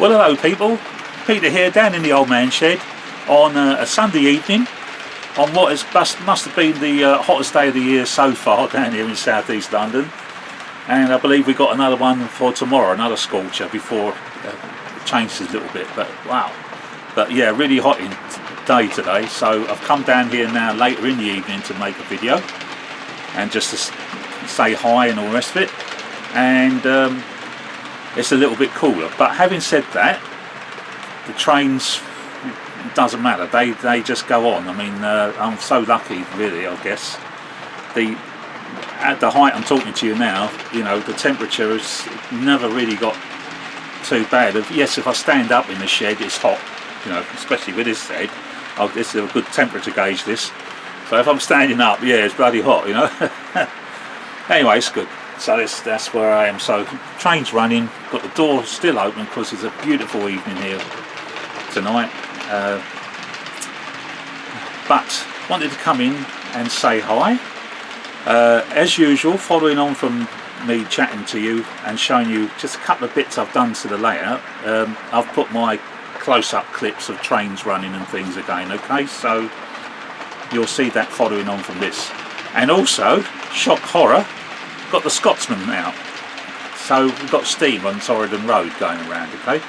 Well, hello people, Peter here down in the old man shed on a Sunday evening on what must have been the hottest day of the year so far down here in southeast London, and I believe we got another one for tomorrow, another scorcher before it changes a little bit, but wow. But yeah, really hot day today, so I've come down here now later in the evening to make a video and just to say hi and all the rest of it, and it's a little bit cooler. But having said that, the trains, it doesn't matter, they just go on. I mean, I'm so lucky really, I guess. At the height I'm talking to you now, you know, the temperature has never really got too bad. Yes, if I stand up in the shed it's hot, you know, especially with this shed. This is a good temperature gauge, this. So if I'm standing up, yeah, it's bloody hot, you know. Anyway, it's good. So that's where I am. So train's running, got the door still open because it's a beautiful evening here tonight. But wanted to come in and say hi. As usual, following on from me chatting to you and showing you just a couple of bits I've done to the layout, I've put my close-up clips of trains running and things again, okay? So you'll see that following on from this. And also, shock horror, got the Scotsman out. So we've got steam on Torridon Road going around, okay?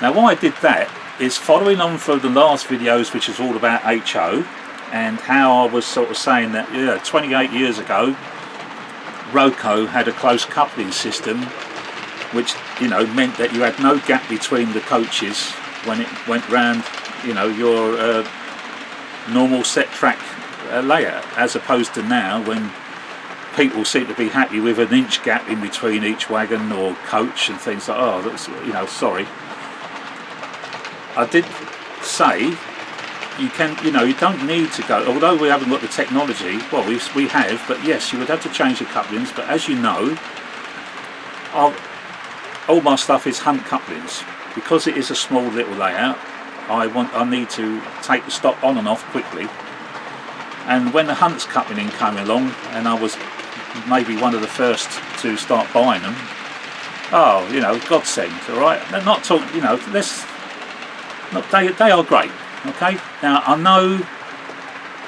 Now why I did that is following on from the last videos, which is all about HO, and how I was sort of saying that, yeah, 28 years ago, Roco had a close coupling system, which, you know, meant that you had no gap between the coaches when it went round, you know, your normal set track layout, as opposed to now when people seem to be happy with an inch gap in between each wagon or coach and things like, oh, that's, you know, sorry. I did say you can, you know, you don't need to go, although we haven't got the technology, well, we have, but yes, you would have to change the couplings. But as you know, all my stuff is Hunt couplings. Because it is a small little layout, I need to take the stock on and off quickly. And when the Hunt's coupling came along, and I was maybe one of the first to start buying them, oh, you know, godsend, all right? They're not talking, you know, they are great, okay? Now, I know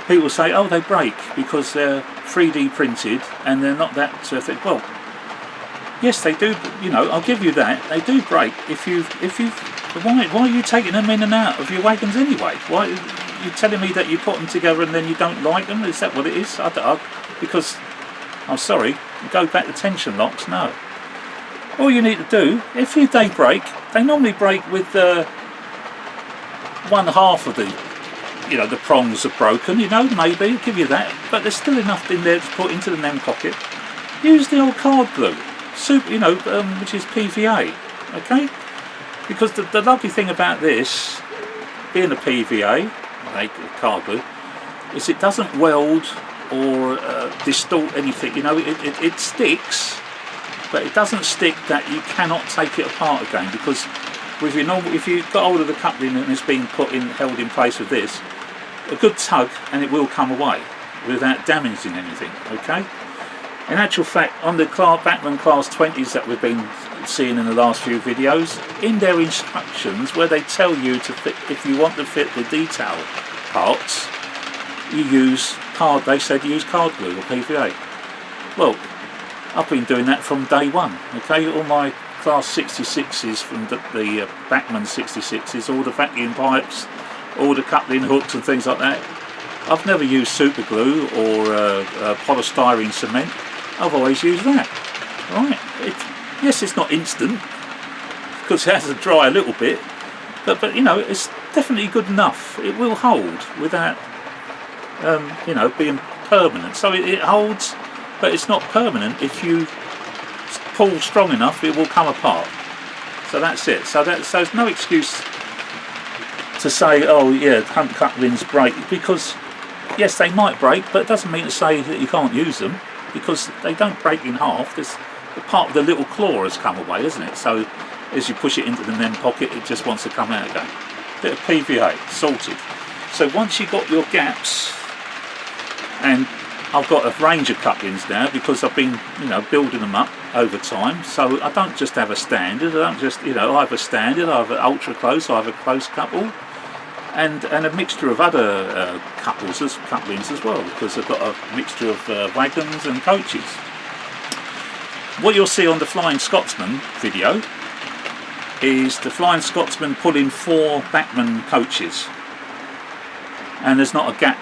people say, oh, they break because they're 3D printed and they're not that thick. Well, yes, they do, you know, I'll give you that. They do break if you why are you taking them in and out of your wagons anyway? Why you telling me that you put them together and then you don't like them? Is that what it is? Because I'm sorry, you go back to tension locks. No. All you need to do, if they break, they normally break with one half of the, you know, the prongs are broken. You know, maybe I'll give you that, but there's still enough in there to put into the NEM pocket. Use the old card glue, you know, which is PVA. Okay. Because the lovely thing about this, being a PVA, like card glue, is it doesn't weld or distort anything. You know, it sticks, but it doesn't stick that you cannot take it apart again. Because with your normal, if you've got hold of the coupling and it's been held in place with this, a good tug and it will come away without damaging anything. Okay. In actual fact, on the Bachmann Class 20s that we've been seeing in the last few videos, in their instructions where they tell you to fit, if you want to fit the detail parts, you use they said use card glue or PVA. Well, I've been doing that from day one, okay? All my Class 66s from the Bachmann 66s, all the vacuum pipes, all the coupling hooks and things like that, I've never used super glue or polystyrene cement. I've always used that. Right? Yes, it's not instant because it has to dry a little bit, but you know, it's definitely good enough. It will hold without you know, being permanent. So it holds, but it's not permanent. If you pull strong enough, it will come apart. So that's it. So there's no excuse to say, oh yeah, Hunt couplings break, because yes, they might break, but it doesn't mean to say that you can't use them, because they don't break in half. There's the part of the little claw has come away, isn't it? So as you push it into the NEM pocket, it just wants to come out again. Bit of PVA, sorted. So once you've got your gaps, and I've got a range of couplings now because I've been, you know, building them up. over time. So I don't just have a standard. I don't just, I have a standard. I have an ultra close. I have a close couple, and a mixture of other couplings as well, because I've got a mixture of wagons and coaches. What you'll see on the Flying Scotsman video is the Flying Scotsman pulling 4 Bachmann coaches, and there's not a gap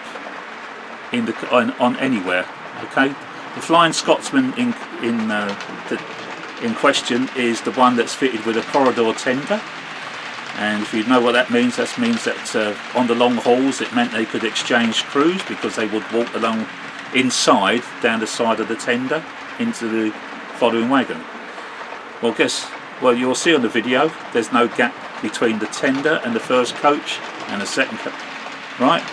on anywhere. Okay, the Flying Scotsman in question is the one that's fitted with a corridor tender, and if you know what that means that on the long hauls it meant they could exchange crews, because they would walk along inside down the side of the tender into the following wagon. Well, you'll see on the video there's no gap between the tender and the first coach and the second coach, right?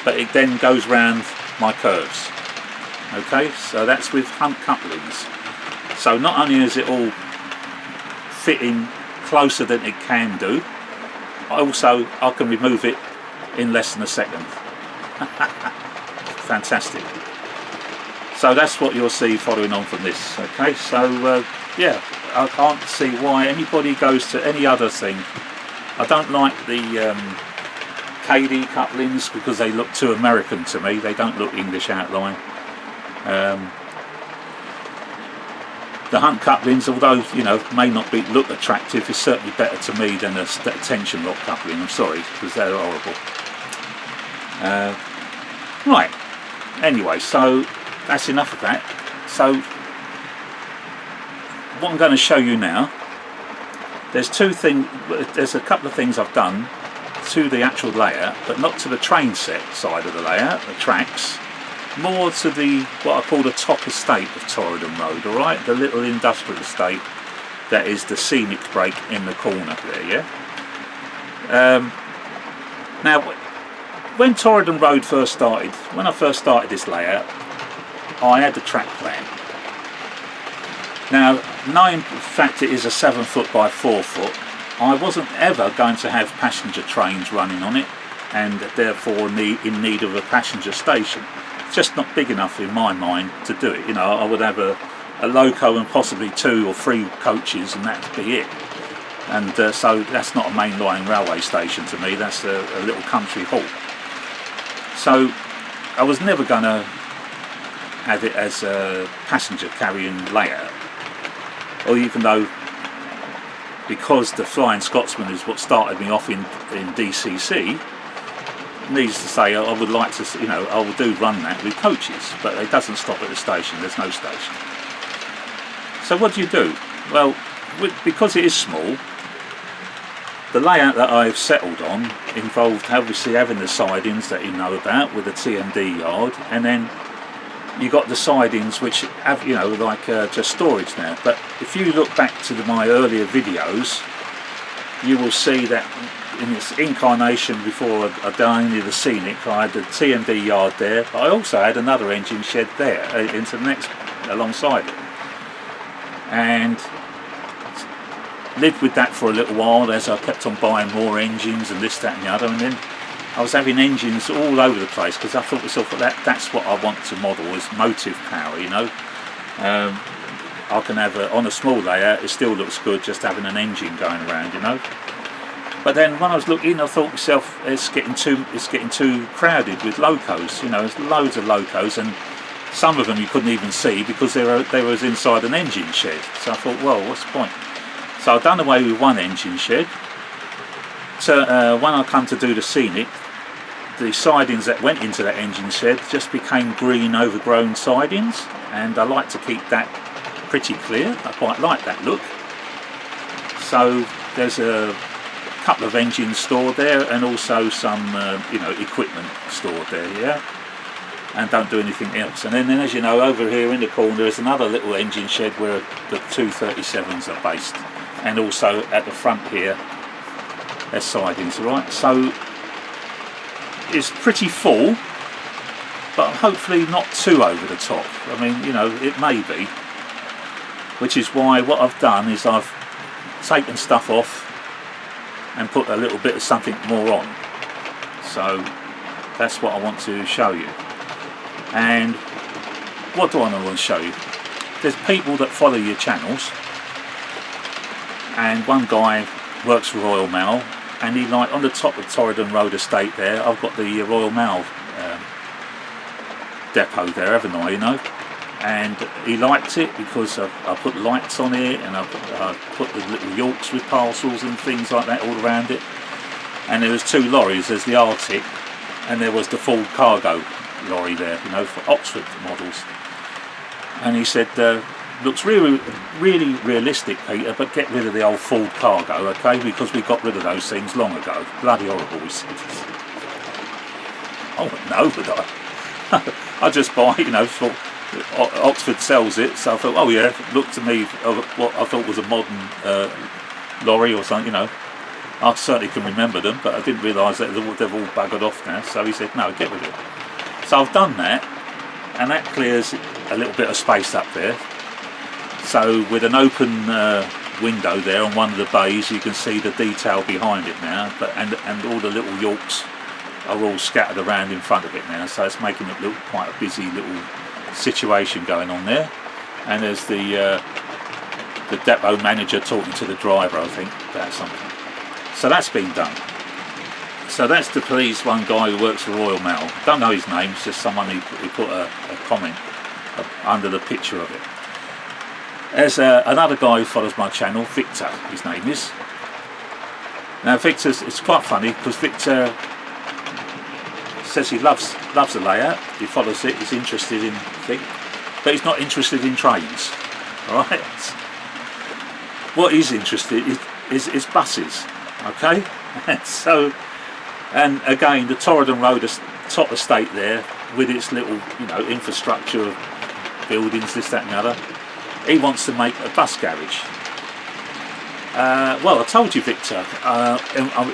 But it then goes round my curves. Okay, so that's with Hunt couplings. So not only is it all fitting closer than it can do, I can remove it in less than a second. Fantastic. So that's what you'll see following on from this. Okay, so yeah, I can't see why anybody goes to any other thing. I don't like the KD couplings because they look too American to me. They don't look English outline. The Hunt couplings, although may not look attractive, is certainly better to me than a tension lock coupling. I'm sorry, because they're horrible. Right. Anyway, so that's enough of that. So what I'm going to show you now, there's a couple of things I've done to the actual layout, but not to the train set side of the layout, the tracks, more to what I call the top estate of Torridon Road, alright, the little industrial estate that is the scenic break in the corner there, yeah? Now, when Torridon Road when I first started this layout, I had the track plan. Now, knowing the fact it is a 7 foot by 4 foot, I wasn't ever going to have passenger trains running on it, and therefore in need of a passenger station. It's just not big enough in my mind to do it. I would have a loco and possibly 2 or 3 coaches, and that'd be it. And so that's not a mainline railway station to me, that's a little country halt. So I was never going to have it as a passenger carrying layout, or even though, because the Flying Scotsman is what started me off in DCC, needs to say I would like to, I will do run that with coaches, but it doesn't stop at the station, there's no station. So what do? Well, because it is small, the layout that I've settled on involved obviously having the sidings that you know about with the TMD yard, and then you got the sidings which have, just storage now. But if you look back to my earlier videos, you will see that in its incarnation before I'd done any of the scenic, I had the TMD yard there, but I also had another engine shed there into the next, alongside it. And lived with that for a little while as I kept on buying more engines and this, that and the other, and then I was having engines all over the place, because I thought to myself, that's what I want to model, is motive power, I can have on a small layout, it still looks good just having an engine going around, But then when I was looking, I thought to myself, it's getting too crowded with locos, there's loads of locos, and some of them you couldn't even see because they was inside an engine shed. So I thought, well, what's the point? So I've done away with one engine shed. So when I come to do the scenic, the sidings that went into that engine shed just became green overgrown sidings, and I like to keep that pretty clear. I quite like that look. So there's a couple of engines stored there, and also some equipment stored there, yeah, and don't do anything else. And then as you know, over here in the corner there's another little engine shed where the 237s are based, and also at the front here there's sidings, right? So it's pretty full, but hopefully not too over the top. I mean, it may be, which is why what I've done is I've taken stuff off and put a little bit of something more on. So that's what I want to show you. And what do I want to show you? there's people that follow your channels, and one guy works for Royal Mail, and he, like, on the top of Torridon Road estate there, I've got the Royal Mail depot there, haven't I, you know? And he liked it because I put lights on it, and I put the little Yorks with parcels and things like that all around it. And there was 2 lorries. There's the Arctic, and there was the Ford cargo lorry there, you know, for Oxford models. And he said, looks really, really realistic, Peter, but get rid of the old Ford cargo, okay? Because we got rid of those things long ago. Bloody horrible, he said. Oh no, would I? I just buy, you know, thought Oxford sells it, so I thought, oh yeah, look to me of what I thought was a modern lorry or something, you know. I certainly can remember them, but I didn't realise that they've all buggered off now. So he said, no, get rid of it. So I've done that, and that clears a little bit of space up there. So with an open window there on one of the bays, you can see the detail behind it now, but and all the little Yorks are all scattered around in front of it now, so it's making it look quite a busy little situation going on there. And there's the depot manager talking to the driver, I think, about something. So that's been done. So that's to please one guy who works for Royal Mail. Don't know his name, it's just someone who put a comment under the picture of it. There's another guy who follows my channel, Victor, his name is. Now Victor's, it's quite funny because Victor says he loves the layout, he follows it, he's interested in things, but he's not interested in trains, alright? What he's interested in is buses, okay? So, and again, the Torridon Road top estate there, with its little, you know, infrastructure of buildings, this, that and the other, he wants to make a bus garage. Well, I told you, Victor,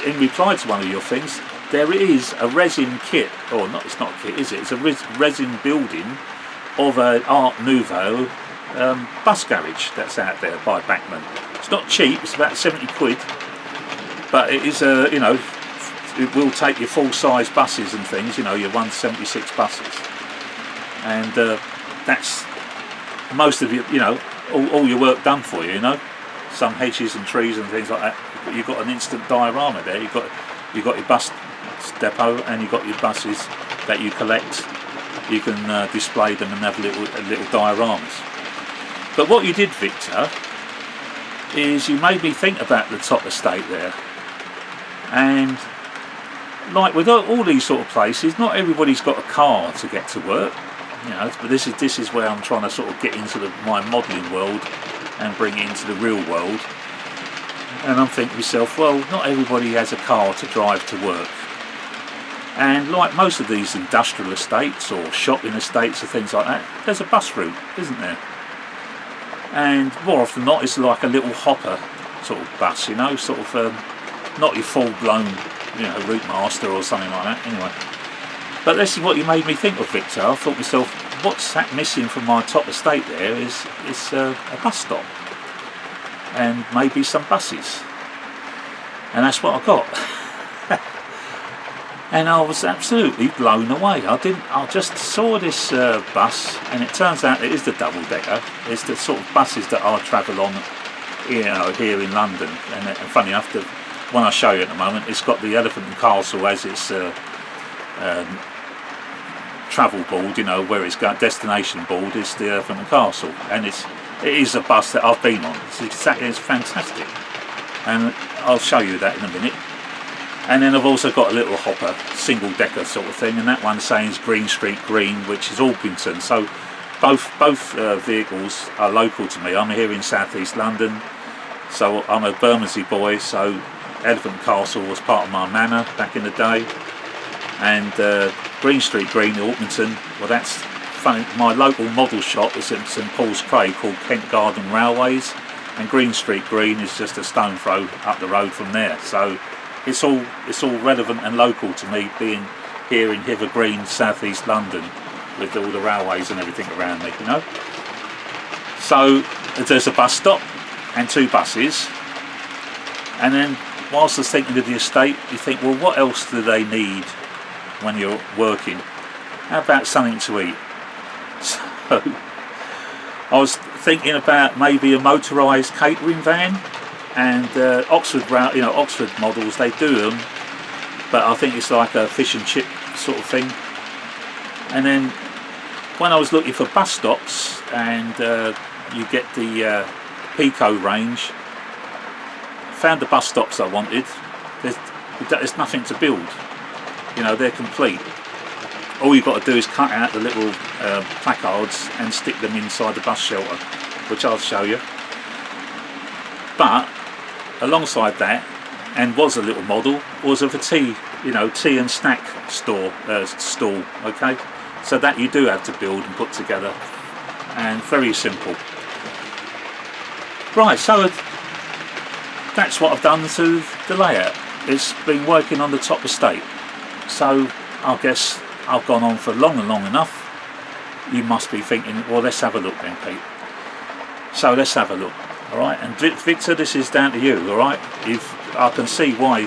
in reply to one of your things, there is a resin kit, or not, it's not a kit, is it? It's a resin building of an Art Nouveau bus garage that's out there by Backman. It's not cheap, it's about 70 quid, but it is you know, it will take your full-size buses and things, you know, your 176 buses, and that's most of your, you know, all your work done for you, you know, some hedges and trees and things like that. But you've got an instant diorama there. You've got your bus depot, and you've got your buses that you collect. You can display them and have little dioramas. But what you did, Victor, is you made me think about the top estate there. And like with all these sort of places, not everybody's got a car to get to work, you know. But this is where I'm trying to sort of get into my modelling world and bring it into the real world. And I'm thinking to myself, well, not everybody has a car to drive to work. And like most of these industrial estates or shopping estates or things like that, there's a bus route, isn't there? And more often than not, it's like a little hopper sort of bus, you know, sort of not your full-blown, you know, route master or something like that. Anyway, but this is what you made me think of, Victor. I thought to myself, what's that missing from my top estate there is a bus stop and maybe some buses, and that's what I got. And I was absolutely blown away. I just saw this bus, and it turns out it is the double-decker. It's the sort of buses that I travel on, you know, here in London. And funny enough, the one I show you at the moment, it's got the Elephant and Castle as its travel board, you know, where it's got destination board is the Elephant and Castle, and it is a bus that I've been on. It's fantastic, and I'll show you that in a minute. And then I've also got a little hopper, single decker sort of thing, and that one saying Green Street Green, which is Orpington. So both vehicles are local to me. I'm here in South East London, so I'm a Bermondsey boy, so Elephant Castle was part of my manor back in the day. And Green Street Green, Orpington, well, that's funny. My local model shop is in St Paul's Craig called Kent Garden Railways, and Green Street Green is just a stone throw up the road from there. So it's all relevant and local to me, being here in Hither Green, South East London, with all the railways and everything around me, you know. So there's a bus stop and 2 buses, and then whilst I was thinking of the estate, you think, well, what else do they need when you're working? How about something to eat? So I was thinking about maybe a motorised catering van, and Oxford models, they do them, but I think it's like a fish and chip sort of thing. And then when I was looking for bus stops, and you get the Pico range, found the bus stops I wanted. There's nothing to build, you know, they're complete. All you've got to do is cut out the little placards and stick them inside the bus shelter, which I'll show you. But alongside that, and was a little model, was of a tea and snack stall, okay? So that you do have to build and put together, and very simple. Right, so that's what I've done to the layout. It's been working on the top estate. So I guess I've gone on for long enough. You must be thinking, well, let's have a look then, Pete. So let's have a look, all right? And Victor, this is down to you, all right? I can see why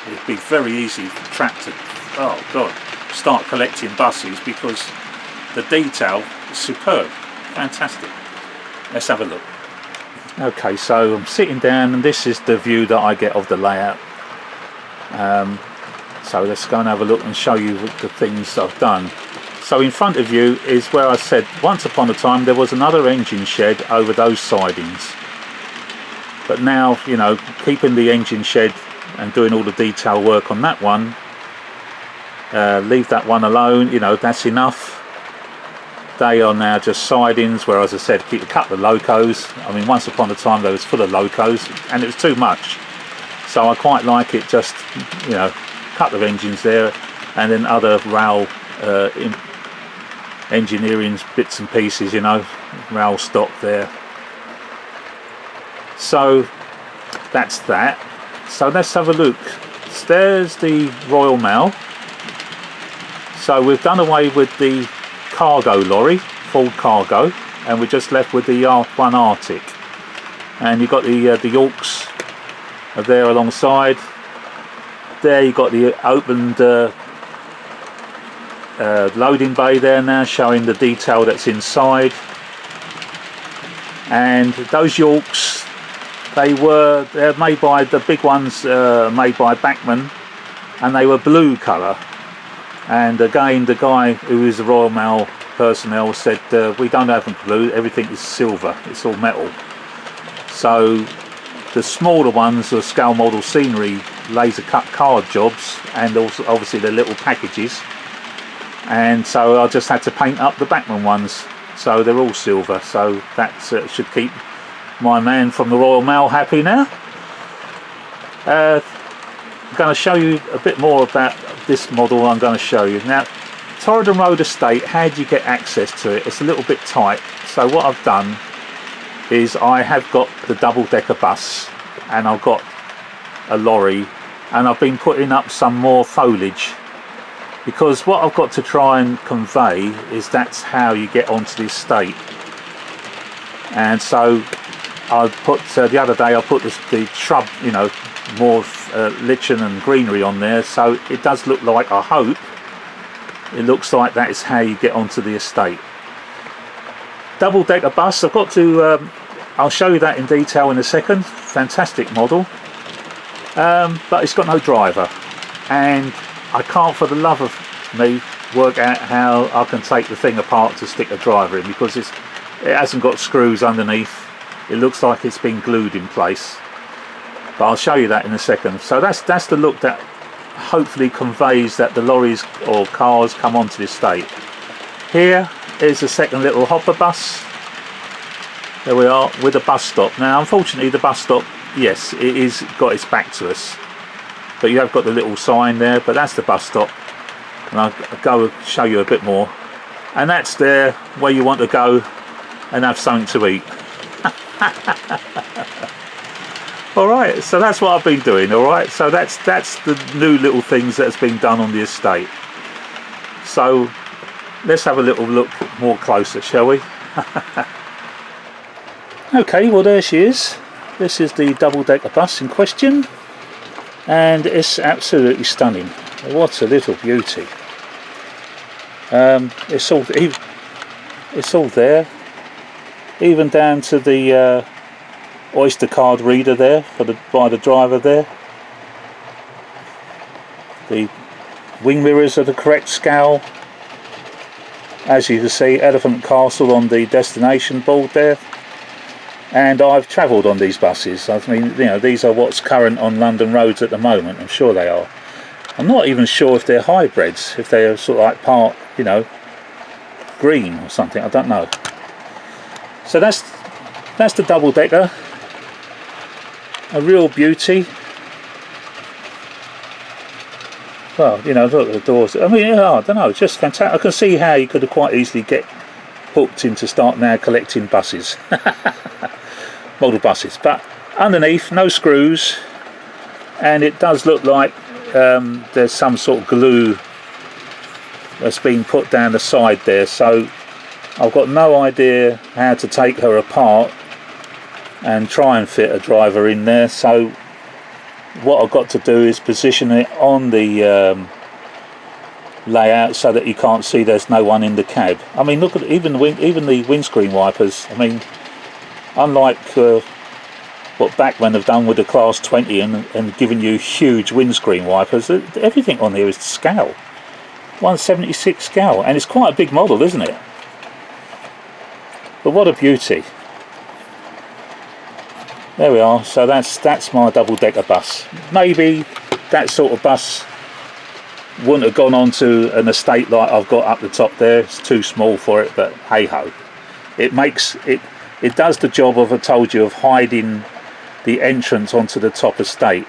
it'd be very easy for Trap to, oh God, start collecting buses, because the detail is superb, fantastic. Let's have a look. Okay, so I'm sitting down, and this is the view that I get of the layout. So let's go and have a look and show you the things I've done. So in front of you is where I said once upon a time there was another engine shed over those sidings. But now, you know, keeping the engine shed and doing all the detail work on that one, leave that one alone, you know, that's enough. They are now just sidings, where, as I said, keep a couple of locos. I mean, once upon a time they was full of locos and it was too much. So I quite like it, just, you know, a couple of engines there, and then other rail engineering bits and pieces, you know, rail stock there. So that's that. So let's have a look. There's the Royal Mail. So we've done away with the cargo lorry, full cargo, and we're just left with the one Arctic. And you've got the Yorks are there alongside. There you've got the opened loading bay there now, showing the detail that's inside. And those Yorks, they're made by, the big ones made by Bachmann, and they were blue colour. And again, the guy who is the Royal Mail personnel said, we don't have them blue, everything is silver, it's all metal. So the smaller ones are scale model scenery laser cut card jobs, and also obviously the little packages. And so I just had to paint up the Bachmann ones, so they're all silver. So that should keep my man from the Royal Mail happy now. I'm going to show you a bit more about this model. I'm going to show you now. Torridon Road Estate, how do you get access to it? It's a little bit tight. So what I've done is I have got the double-decker bus, and I've got a lorry, and I've been putting up some more foliage, because what I've got to try and convey is that's how you get onto the estate. And so I put the other day I put the shrub, you know, more lichen and greenery on there, so it does look like, I hope it looks like that is how you get onto the estate. Double-decker bus, I've got to I'll show you that in detail in a second. Fantastic model, but it's got no driver, and I can't for the love of me work out how I can take the thing apart to stick a driver in, because it hasn't got screws underneath. It looks like it's been glued in place, but I'll show you that in a second. So that's the look that hopefully conveys that the lorries or cars come onto the estate. Here is the second little hopper bus. There we are with a bus stop. Now unfortunately the bus stop, yes, it is got its back to us, but you have got the little sign there, but that's the bus stop. And I'll go show you a bit more, and that's there where you want to go and have something to eat. Alright, so that's what I've been doing. Alright, so that's the new little things that's been done on the estate. So let's have a little look more closer, shall we? Okay, well there she is. This is the double-decker bus in question, and it's absolutely stunning. What a little beauty. It's all there. even down to the Oyster card reader there by the driver there. The wing mirrors are the correct scale. As you can see, Elephant Castle on the destination board there. And I've travelled on these buses. I mean, these are what's current on London roads at the moment. I'm sure they are. I'm not even sure if they're hybrids, if they're sort of like part, green or something. I don't know. So that's the double decker. A real beauty. Well, look at the doors. I mean, I don't know, it's just fantastic. I can see how you could have quite easily get hooked into start now collecting buses. Model buses. But underneath, no screws. And it does look like there's some sort of glue that's been put down the side there. So I've got no idea how to take her apart and try and fit a driver in there. So what I've got to do is position it on the layout so that you can't see there's no one in the cab. I mean, look at even the windscreen wipers. I mean, unlike what Bachmann have done with the Class 20 and given you huge windscreen wipers, everything on here is to scale. 176 scale, and it's quite a big model, isn't it? But what a beauty. There we are. So that's my double-decker bus. Maybe that sort of bus wouldn't have gone onto an estate like I've got up the top there. It's too small for it, but hey ho. It does the job of, I told you, of hiding the entrance onto the top estate,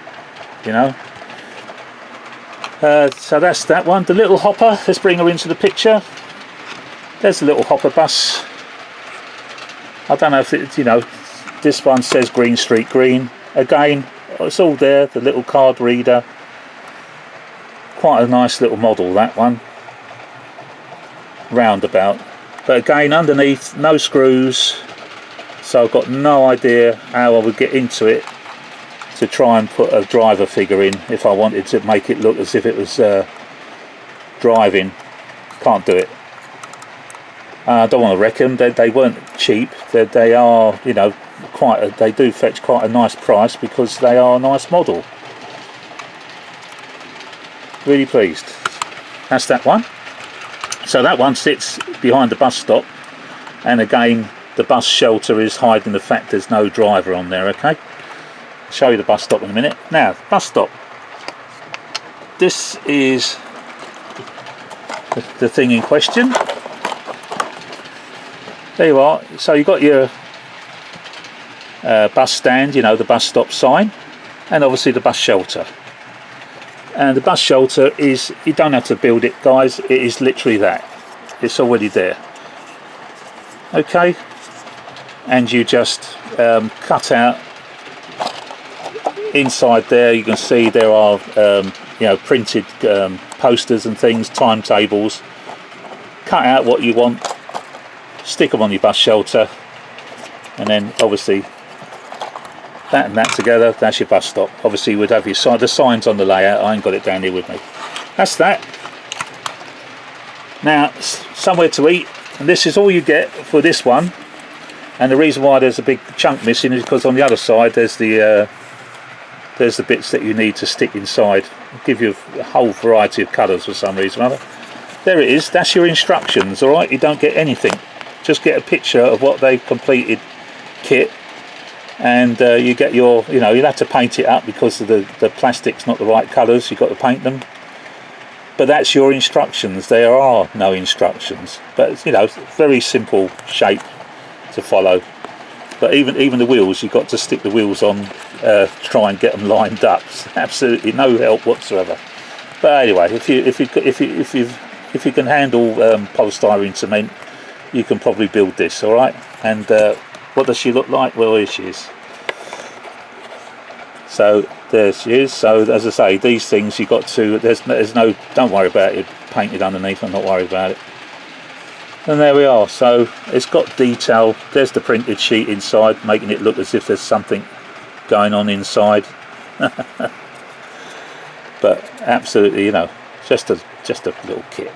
so that's that one. The little hopper, let's bring her into the picture. There's the little hopper bus. I don't know if it, this one says Green Street Green. Again, it's all there, the little card reader. Quite a nice little model, that one. Roundabout. But again, underneath, no screws. So I've got no idea how I would get into it to try and put a driver figure in if I wanted to make it look as if it was driving. Can't do it. I don't want to wreck them. They weren't cheap. They are, they do fetch quite a nice price because they are a nice model. Really pleased. That's that one. So that one sits behind the bus stop, and again the bus shelter is hiding the fact there's no driver on there. Okay, I'll show you the bus stop in a minute. Now, bus stop. This is the thing in question. There you are. So you've got your bus stand, the bus stop sign, and obviously the bus shelter. And the bus shelter is, you don't have to build it, guys, it is literally that. It's already there. Okay, and you just cut out inside there. You can see there are printed posters and things, timetables. Cut out what you want, stick them on your bus shelter, and then obviously that and that together, that's your bus stop. Obviously you would have your the signs on the layout. I ain't got it down here with me. That's that. Now, somewhere to eat, and this is all you get for this one. And the reason why there's a big chunk missing is because on the other side there's the bits that you need to stick inside. I'll give you a whole variety of colours for some reason or other. There it is. That's your instructions. All right, you don't get anything. Just get a picture of what they've completed kit. And you get your, you'll have to paint it up because of the plastic's not the right colours. You've got to paint them. But that's your instructions. There are no instructions. But very simple shape to follow. But even the wheels, you've got to stick the wheels on, try and get them lined up. Absolutely no help whatsoever. But anyway, if you can handle polystyrene cement, you can probably build this. All right, and. What does she look like? Well, here she is. So there she is. So as I say, these things you got to. There's no. Don't worry about it. Painted underneath. I'm not worried about it. And there we are. So it's got detail. There's the printed sheet inside, making it look as if there's something going on inside. But absolutely, just a little kit.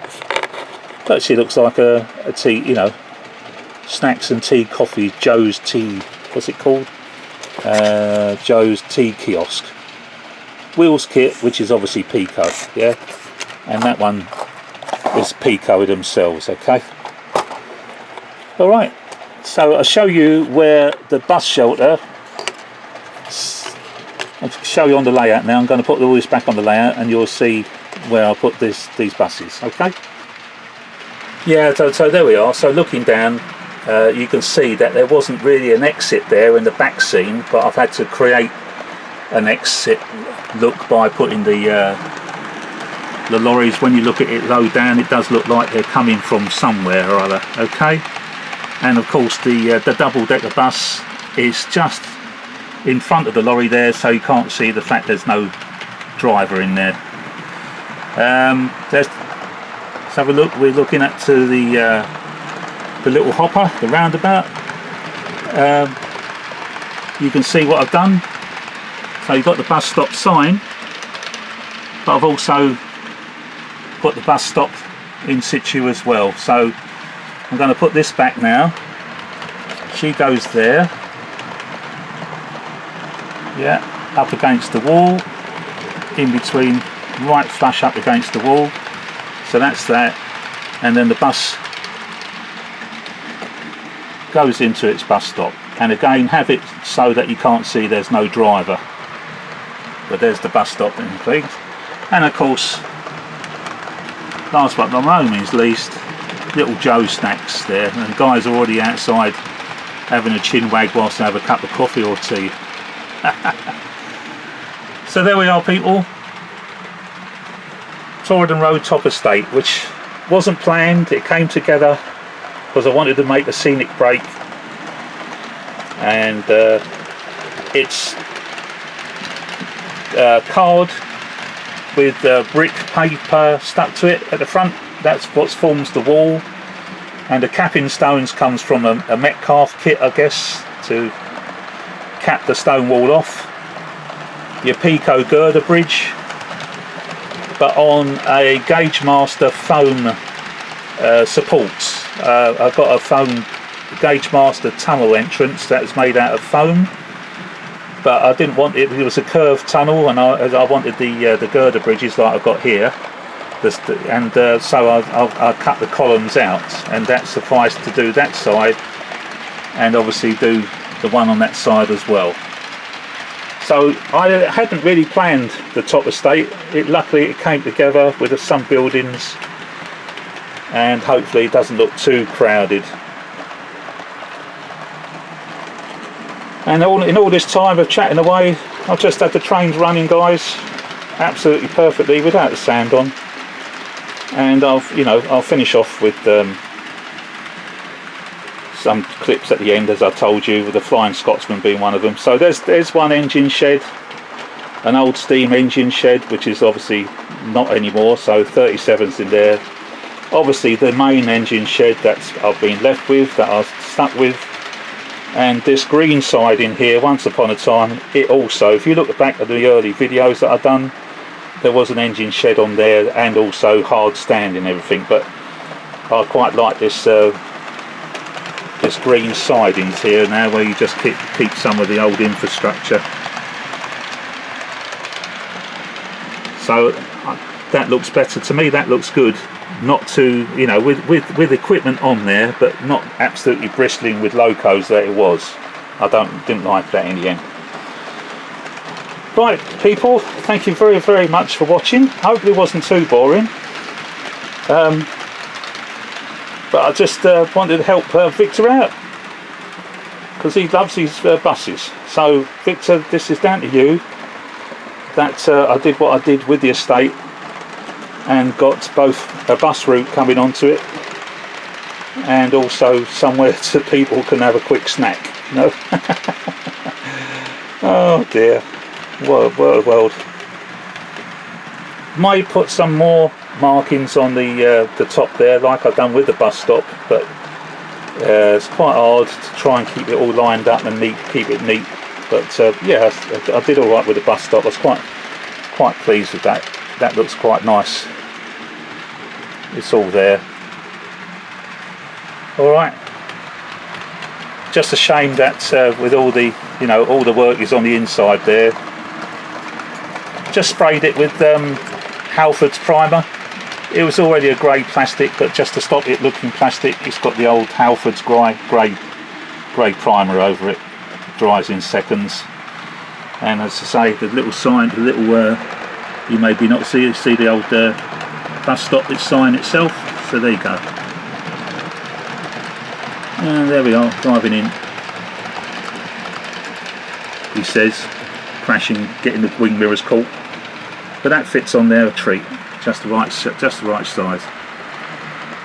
But she looks like a T. snacks and tea coffee, Joe's Tea, what's it called? Joe's Tea Kiosk. Wheels kit, which is obviously Pico, yeah? And that one is Pico themselves, okay? Alright, so I'll show you where the bus shelter, I'll show you on the layout now. I'm going to put all this back on the layout and you'll see where I put these buses, okay? Yeah, so there we are. So looking down, you can see that there wasn't really an exit there in the back scene, but I've had to create an exit look by putting the lorries. When you look at it low down, it does look like they're coming from somewhere or other, okay? And of course the double-decker bus is just in front of the lorry there, so you can't see the fact there's no driver in there. Let's have a look. We're looking at to the little hopper, the roundabout. You can see what I've done. So you've got the bus stop sign, but I've also put the bus stop in situ as well. So I'm going to put this back now. She goes there, yeah, up against the wall, in between, right flush up against the wall. So that's that, and then the bus goes into its bus stop. And again, have it so that you can't see there's no driver. But there's the bus stop in things. And of course, last but not by no means least, little Joe snacks there. And the guys are already outside having a chin wag whilst they have a cup of coffee or tea. So there we are, people. Torridon Road Top Estate, which wasn't planned. It came together because I wanted to make a scenic break. And it's card with brick paper stuck to it at the front. That's what forms the wall, and the capping stones comes from a Metcalf kit, I guess, to cap the stone wall off. Your Pico girder bridge, but on a Gauge Master foam supports. I've got a foam Gauge Master tunnel entrance that's made out of foam, but I didn't want it. It was a curved tunnel, and I wanted the girder bridges like I've got here, so I cut the columns out, and that sufficed to do that side, and obviously do the one on that side as well. So I hadn't really planned the top estate. Luckily it came together with some buildings, and hopefully it doesn't look too crowded. And in all this time of chatting away, I've just had the trains running, guys, absolutely perfectly without the sound on. And I'll finish off with some clips at the end, as I told you, with the Flying Scotsman being one of them. So there's one engine shed, an old steam engine shed, which is obviously not anymore. So 37's in there. Obviously the main engine shed that I've been left with, that I was stuck with. And this green side in here, once upon a time, it also, if you look back at the early videos that I've done, there was an engine shed on there, and also hard stand and everything. But I quite like this this green sidings here now, where you just keep some of the old infrastructure. So that looks better to me. That looks good. Not too, with equipment on there, but not absolutely bristling with locos that it was. I didn't like that in the end. Right, people, thank you very, very much for watching. Hopefully it wasn't too boring. But I just wanted to help Victor out, because he loves his buses. So Victor, this is down to you. That I did what I did with the estate, and got both a bus route coming onto it, and also somewhere so people can have a quick snack. Oh dear, world. Might put some more markings on the top there, like I've done with the bus stop, but it's quite hard to try and keep it all lined up and keep it neat. But yeah, I did all right with the bus stop. I was quite pleased with that. That looks quite nice. It's all there. All right. Just a shame that with all the, you know, all the work is on the inside there. Just sprayed it with Halford's primer. It was already a grey plastic, but just to stop it looking plastic, it's got the old Halford's grey primer over it. Dries in seconds. And as I say, the little sign, the little you maybe not see the old bus stop sign itself. So there you go. And there we are, driving in. He says, crashing, getting the wing mirrors caught. But that fits on there a treat, just the right size.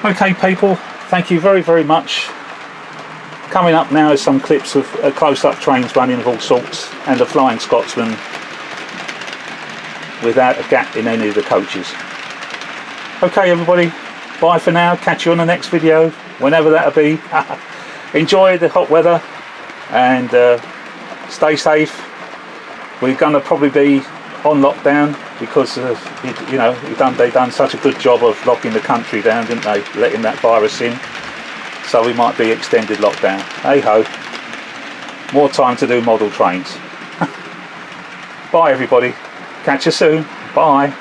Okay, people, thank you very, very much. Coming up now is some clips of close-up trains running of all sorts, and the Flying Scotsman without a gap in any of the coaches. Okay, everybody, bye for now. Catch you on the next video, whenever that'll be. Enjoy the hot weather and stay safe. We're going to probably be on lockdown because you know, they done such a good job of locking the country down, didn't they, letting that virus in. So we might be extended lockdown. Hey ho, more time to do model trains. Bye everybody, catch you soon, bye.